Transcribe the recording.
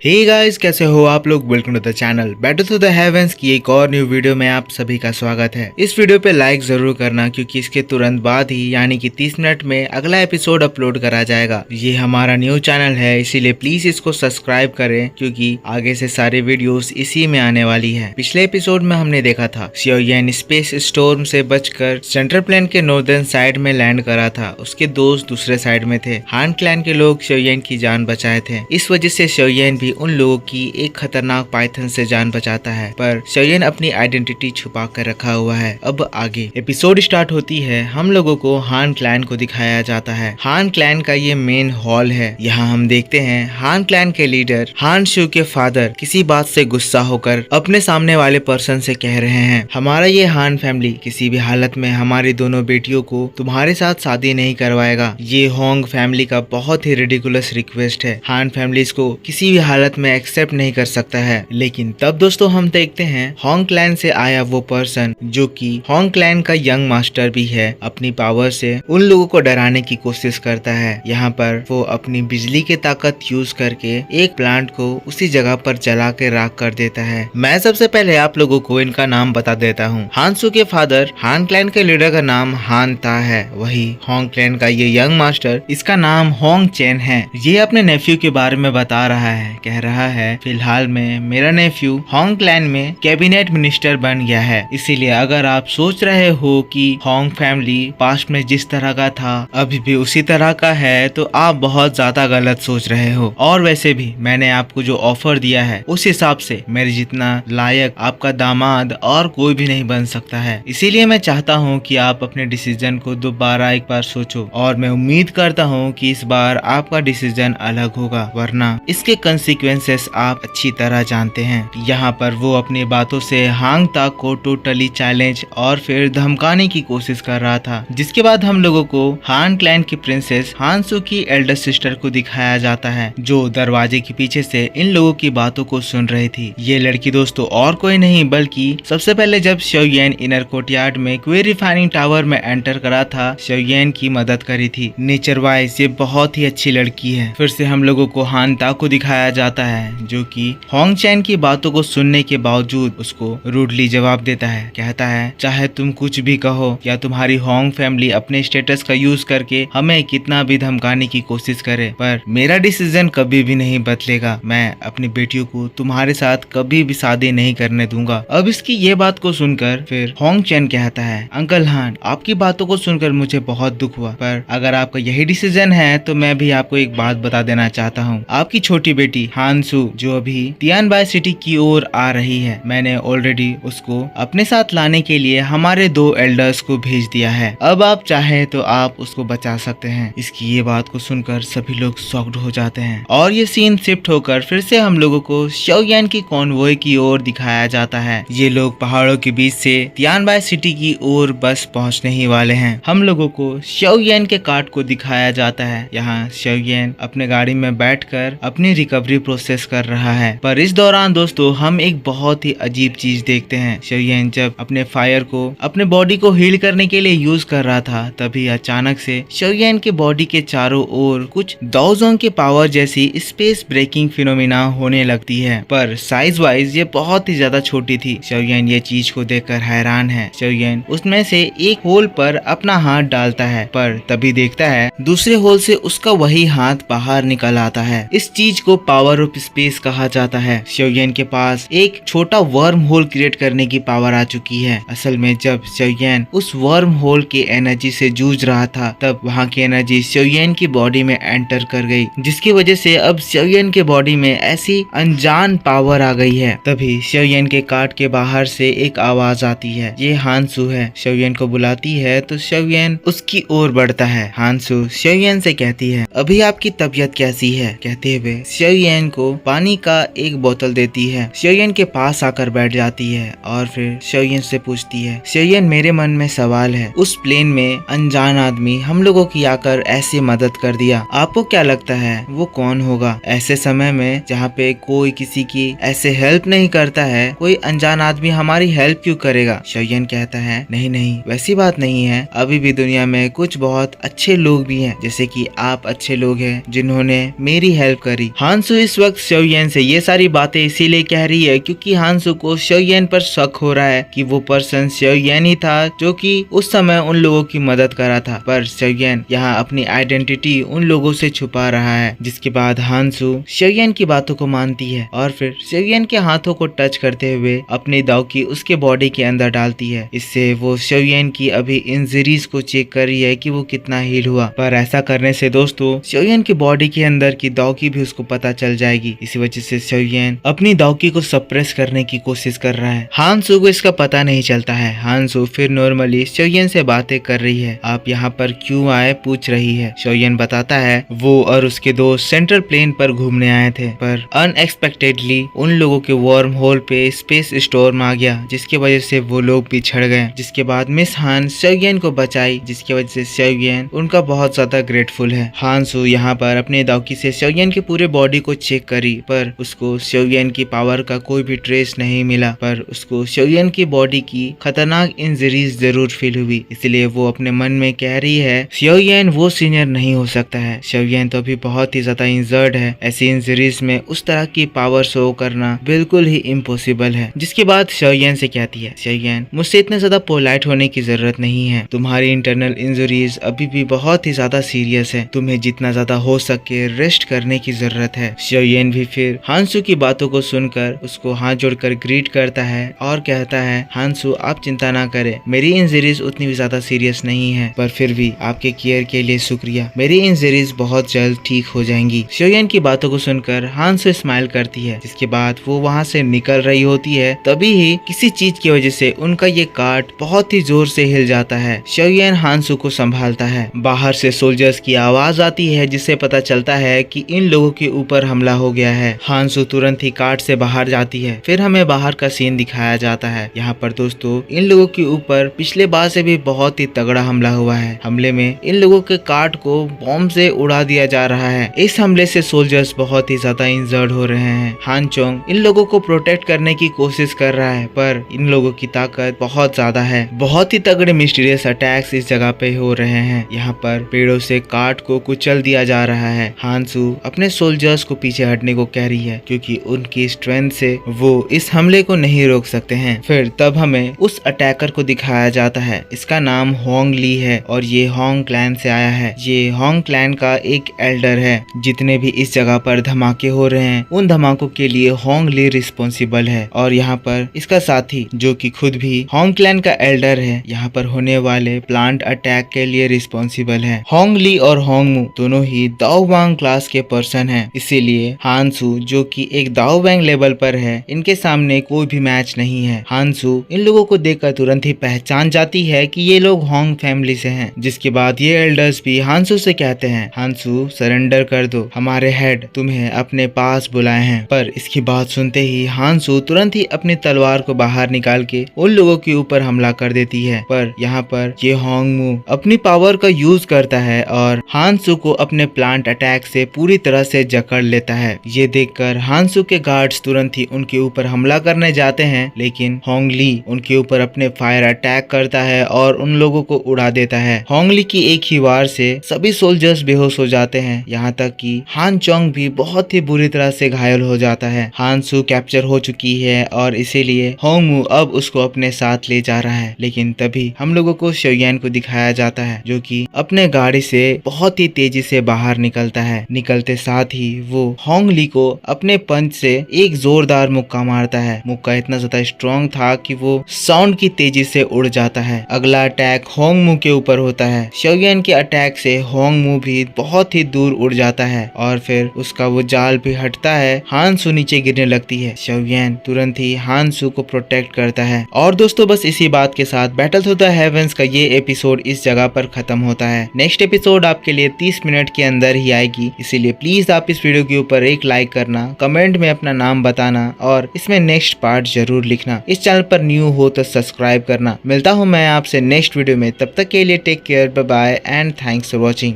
Hey guys, कैसे हो आप लोग। Welcome to the channel battle to the heavens की एक और न्यू वीडियो में आप सभी का स्वागत है। इस वीडियो पे लाइक जरूर करना क्योंकि इसके तुरंत बाद ही यानी कि 30 मिनट में अगला एपिसोड अपलोड करा जाएगा। ये हमारा न्यू चैनल है, इसीलिए प्लीज इसको सब्सक्राइब करें क्योंकि आगे से सारे वीडियोस इसी में आने वाली है। पिछले एपिसोड में हमने देखा था शियोयेन स्पेस स्टॉर्म से बचकर सेंट्रल प्लेन के नॉर्दर्न साइड में लैंड करा था। उसके दोस्त दूसरे साइड में थे। हान क्लैन के लोग शियोयेन की जान बचाए थे। इस वजह से शियोयेन उन लोगों की एक खतरनाक पाइथन से जान बचाता है, पर शियोयेन अपनी आइडेंटिटी छुपा कर रखा हुआ है। अब आगे एपिसोड स्टार्ट होती है। हम लोगों को हान क्लैन को दिखाया जाता है। हान क्लैन का ये मेन हॉल है। यहाँ हम देखते हैं हान क्लैन के लीडर हान शू के फादर किसी बात से गुस्सा होकर अपने सामने वाले पर्सन से कह रहे हैं, हमारा ये हान फैमिली किसी भी हालत में हमारी दोनों बेटियों को तुम्हारे साथ शादी नहीं करवाएगा। ये होंग फैमिली का बहुत ही रिडिकुलस रिक्वेस्ट है। हान फैमिली इसको किसी भी हालत में एक्सेप्ट नहीं कर सकता है। लेकिन तब दोस्तों हम देखते हैं होंग क्लैन से आया वो पर्सन जो कि होंग क्लैन का यंग मास्टर भी है, अपनी पावर से उन लोगों को डराने की कोशिश करता है। यहाँ पर वो अपनी बिजली की ताकत यूज करके एक प्लांट को उसी जगह पर जला के राख कर देता है। मैं सबसे पहले आप लोगों को इनका नाम बता देता हूँ। हान सू के फादर हान क्लैन के लीडर का नाम हान ता है। वही होंग क्लैन का ये यंग मास्टर, इसका नाम होंग चेन है। ये अपने नेफ्यू के बारे में बता रहा है, कह रहा है फिलहाल में मेरा नेफ्यू होंग क्लैन में कैबिनेट मिनिस्टर बन गया है। इसीलिए अगर आप सोच रहे हो कि होंग फैमिली पास्ट में जिस तरह का था अभी भी उसी तरह का है, तो आप बहुत ज्यादा गलत सोच रहे हो। और वैसे भी मैंने आपको जो ऑफर दिया है उस हिसाब से मेरे जितना लायक आपका दामाद और कोई भी नहीं बन सकता है। इसीलिए मैं चाहता हूँ कि आप अपने डिसीजन को दोबारा एक बार सोचो, और मैं उम्मीद करता हूँ कि इस बार आपका डिसीजन अलग होगा, वरना इसके कंसिक्वेंसेस आप अच्छी तरह जानते हैं। यहाँ पर वो अपनी बातों से हांग ता को टोटली चैलेंज और फिर धमकाने की कोशिश कर रहा था। जिसके बाद हम लोगों को हान क्लैन की प्रिंसेस हान सू की एल्डर सिस्टर को दिखाया जाता है, जो दरवाजे के पीछे से इन लोगों की बातों को सुन रही थी। ये लड़की दोस्तों और कोई नहीं बल्कि सबसे पहले जब शियोयेन इनर कोर्टयार्ड में क्वे रिफाइनिंग टावर में एंटर करा था, शियोयेन की मदद करी थी। नेचर वाइज ये बहुत ही अच्छी लड़की है। फिर से हम लोगों को हान ता को दिखाया जाता है, जो कि होंग चैन की बातों को सुनने के बावजूद उसको रूडली जवाब देता है। कहता है, चाहे तुम कुछ भी कहो या तुम्हारी होंग फैमिली अपने स्टेटस का यूज करके हमें कितना भी धमकाने की कोशिश करे, पर मेरा डिसीजन कभी भी नहीं बदलेगा। मैं अपनी बेटियों को तुम्हारे साथ कभी भी शादी नहीं करने दूंगा। अब इसकी ये बात को सुनकर फिर होंग चैन कहता है, अंकल हान, आपकी बातों को सुनकर मुझे बहुत दुख हुआ, पर अगर आपका यही डिसीजन है तो मैं भी आपको एक बात बता देना चाहता हूँ। आपकी छोटी बेटी हान सू जो अभी तियानबाई सिटी की ओर आ रही है, मैंने ऑलरेडी उसको अपने साथ लाने के लिए हमारे 2 एल्डर्स को भेज दिया है। अब आप चाहे तो आप उसको बचा सकते हैं। इसकी ये बात को सुनकर सभी लोग शॉक्ड हो जाते हैं और ये सीन शिफ्ट होकर फिर से हम लोगों को शियोयेन की कॉन्वॉय की ओर दिखाया जाता है। ये लोग पहाड़ों के बीच से तियानबाई सिटी की ओर बस पहुंचने ही वाले हैं। हम लोगों को शियोयेन के कार्ट को दिखाया जाता है। यहाँ शियोयेन अपने गाड़ी में बैठकर अपनी रिकवरी प्रोसेस कर रहा है, पर इस दौरान दोस्तों हम एक बहुत ही अजीब चीज देखते हैं। शियोयेन जब अपने फायर को अपने बॉडी को हील करने के लिए यूज कर रहा था, तभी अचानक से शियोयेन के बॉडी के चारों ओर कुछ दाओजोंग के पावर जैसी स्पेस ब्रेकिंग फिनोमिना होने लगती है, पर साइज वाइज ये बहुत ही ज्यादा छोटी थी। शियोयेन ये चीज को देखकर हैरान है। शियोयेन उसमें से एक होल पर अपना हाथ डालता है, पर तभी देखता है दूसरे होल से उसका वही हाथ बाहर निकल आता है। इस चीज को पावर ऑफ स्पेस कहा जाता है। शियोयेन के पास एक छोटा वर्म होल क्रिएट करने की पावर आ चुकी है। असल में जब शियोयेन उस वर्म होल की एनर्जी से जूझ रहा था, तब वहाँ की एनर्जी शियोयेन की बॉडी में एंटर कर गई, जिसकी वजह से अब शियोयेन के बॉडी में ऐसी अनजान पावर आ गई है। तभी शियोयेन के कार्ट के बाहर से एक आवाज आती है। ये हान सू है। शियोयेन को बुलाती है तो शियोयेन उसकी ओर बढ़ता है। हान सू शियोयेन से कहती है, अभी आपकी तबीयत कैसी है? कहते हुए शियोयेन को पानी का एक बोतल देती है। शियोयेन के पास आकर बैठ जाती है और फिर शियोयेन से पूछती है, शियोयेन मेरे मन में सवाल है, उस प्लेन में अनजान आदमी हम लोगों की आकर ऐसी मदद कर दिया, आपको क्या लगता है वो कौन होगा? ऐसे समय में जहाँ पे कोई किसी की ऐसे हेल्प नहीं करता है, कोई अनजान आदमी हमारी हेल्प क्यों करेगा? शियोयेन कहता है, नहीं नहीं वैसी बात नहीं है, अभी भी दुनिया में कुछ बहुत अच्छे लोग भी हैं, जैसे कि आप अच्छे लोग हैं जिन्होंने मेरी हेल्प करी। हान सू इस वक्त शोयन से ये सारी बातें इसीलिए कह रही है क्योंकि हांसू को शोयन पर शक हो रहा है कि वो पर्सन शोयन ही था जो कि उस समय उन लोगों की मदद कर रहा था, पर शोयन यहाँ अपनी आइडेंटिटी उन लोगों से छुपा रहा है। जिसके बाद हांसू शोयन की बातों को मानती है और फिर शोयन के हाथों को टच करते हुए अपनी दाओकी उसके बॉडी के अंदर डालती है। इससे वो शोयन की अभी इंजरीज को चेक कर रही है कि वो कितना हील हुआ, पर ऐसा करने से दोस्तों शोयन की बॉडी के अंदर की दाओकी भी उसको पता चल जाएगी। इसी वजह से शोयन अपनी दाओकी को सप्रेस करने की कोशिश कर रहा है। हांसू को इसका पता नहीं चलता है। हांसू फिर नॉर्मली शोयन से बातें कर रही है। आप यहाँ पर क्यों आए पूछ रही है। शोयन बताता है वो और उसके दोस्त सेंट्रल प्लेन पर घूमने आए थे, पर अनएक्सपेक्टेडली उन लोगों के वार्म होल पे स्पेस स्टॉर्म आ गया, जिसकी वजह से वो लोग पिछड़ गए। जिसके बाद मिस हान शोयन को बचाई, जिसकी वजह से शोयन उनका बहुत ज्यादा ग्रेटफुल है। हांसू यहाँ पर अपने दाओकी से शोयन के पूरे बॉडी को चेक करी, पर उसको शोयन की पावर का कोई भी ट्रेस नहीं मिला, पर उसको शोयन की बॉडी की खतरनाक इंजरीज जरूर फील हुई। इसलिए वो अपने मन में कह रही है शोयन वो सीनियर नहीं हो सकता है। शोयन तो अभी बहुत ही ज्यादा इंजर्ड है। ऐसी इंजरीज में उस तरह की पावर शो करना बिल्कुल ही इम्पॉसिबल है। जिसके बाद शोयन से कहती है शोयन मुझसे इतने ज्यादा पोलाइट होने की जरूरत नहीं है। तुम्हारी इंटरनल इंजरीज अभी भी बहुत ही ज्यादा सीरियस है। तुम्हें जितना ज्यादा हो सके रेस्ट करने की जरूरत है। शोयन भी फिर हांसू की बातों को सुनकर उसको हाथ जोड़कर ग्रीट करता है और कहता है हांसू आप चिंता ना करें, मेरी इंजरीज उतनी भी ज्यादा सीरियस नहीं है, पर फिर भी आपके केयर के लिए शुक्रिया। मेरी इंजरीज बहुत जल्द ठीक हो जाएंगी। शोयन की बातों को सुनकर हांसू स्माइल करती है। जिसके बाद वो वहाँ से निकल रही होती है, तभी ही किसी चीज की वजह से उनका ये कार्ट बहुत ही जोर से हिल जाता है। शोयन हांसू को संभालता है। बाहर से सोल्जर्स की आवाज आती है, जिससे पता चलता है कि इन लोगों के ऊपर हमला हो गया है। हांसू तुरंत ही कार्ट से बाहर जाती है। फिर हमें बाहर का सीन दिखाया जाता है। यहाँ पर दोस्तों इन लोगों के ऊपर पिछले बार से भी बहुत ही तगड़ा हमला हुआ है। हमले में इन लोगों के कार्ट को बॉम्ब से उड़ा दिया जा रहा है। इस हमले से सोल्जर्स बहुत ही ज्यादा इंजर्ड हो रहे हैं। हान चोंग इन लोगों को प्रोटेक्ट करने की कोशिश कर रहा है, पर इन लोगों की ताकत बहुत ज्यादा है। बहुत ही तगड़े मिस्टीरियस अटैक्स इस जगह पे हो रहे हैं। यहाँ पर पेड़ों से कार्ट को कुचल दिया जा रहा है। हांसू अपने सोल्जर्स को पीछे हटने को कह रही है क्योंकि उनकी स्ट्रेंथ से वो इस हमले को नहीं रोक सकते हैं। फिर तब हमें उस अटैकर को दिखाया जाता है। इसका नाम होंग ली है और ये होंग क्लैन से आया है। ये होंग क्लैन का एक एल्डर है। जितने भी इस जगह पर धमाके हो रहे हैं उन धमाकों के लिए होंग ली रिस्पॉन्सिबल है। और यहाँ पर इसका साथी जो कि खुद भी होंग क्लैन का एल्डर है, यहाँ पर होने वाले प्लांट अटैक के लिए रिस्पॉन्सिबल है। होंग ली और होंग मू दोनों ही दाओ वांग क्लास के पर्सन हैं। इसीलिए हांसू जो कि एक दाओ वांग लेवल पर है, इनके सामने कोई भी मैच नहीं है। हांसू इन लोगों को देखकर तुरंत ही पहचान जाती है कि ये लोग होंग फैमिली से हैं। जिसके बाद ये एल्डर्स भी हांसू से कहते हैं हांसू सरेंडर कर दो, हमारे हेड तुम्हें अपने पास बुलाए हैं। पर इसकी बात सुनते ही हांसू तुरंत ही अपनी तलवार को बाहर निकाल के उन लोगों के ऊपर हमला कर देती है। पर यहाँ पर ये होंग मू अपनी पावर का यूज करता है और हांसू को अपने प्लांट अटैक से पूरी तरह से जकड़ लेता है। ये देखकर हांसू के गार्ड्स तुरंत ही उनके ऊपर हमला करने जाते हैं, लेकिन होंग ली उनके ऊपर अपने फायर अटैक करता है और उन लोगों को उड़ा देता है। होंग ली की एक ही वार से सभी सोल्जर्स बेहोश हो जाते हैं, यहाँ तक कि हान चोंग भी बहुत ही बुरी तरह से घायल हो जाता है। हांसू कैप्चर हो चुकी है और इसीलिए होंग मू अब उसको अपने साथ ले जा रहा है। लेकिन तभी हम लोगों को शोयन को दिखाया जाता है जो कि अपने गाड़ी से बहुत ही तेजी से बाहर निकलता है। निकलते साथ ही वो होंग ली को अपने पंच से एक जोरदार मुक्का मारता है। मुक्का इतना ज्यादा स्ट्रॉन्ग था कि वो साउंड की तेजी से उड़ जाता है। अगला अटैक होंग मू के ऊपर होता है। शोयन के अटैक से होंग मू भी बहुत ही दूर उड़ जाता है और फिर उसका वो जाल भी हटता है। हांसू नीचे गिरने लगती है। शोयन तुरंत ही हांसू को प्रोटेक्ट करता है। और दोस्तों बस इसी बात के साथ बैटल थ्रू द हेवेंस का ये एपिसोड इस जगह पर खत्म होता है। नेक्स्ट एपिसोड आपके लिए 30 मिनट के अंदर ही आएगी, इसीलिए प्लीज आप इस वीडियो के ऊपर एक लाइक करना, कमेंट में अपना नाम बताना और इसमें नेक्स्ट पार्ट जरूर लिखना। इस चैनल पर न्यू हो तो सब्सक्राइब करना। मिलता हूँ मैं आपसे नेक्स्ट वीडियो में, तब तक के लिए take care, bye bye and thanks for watching.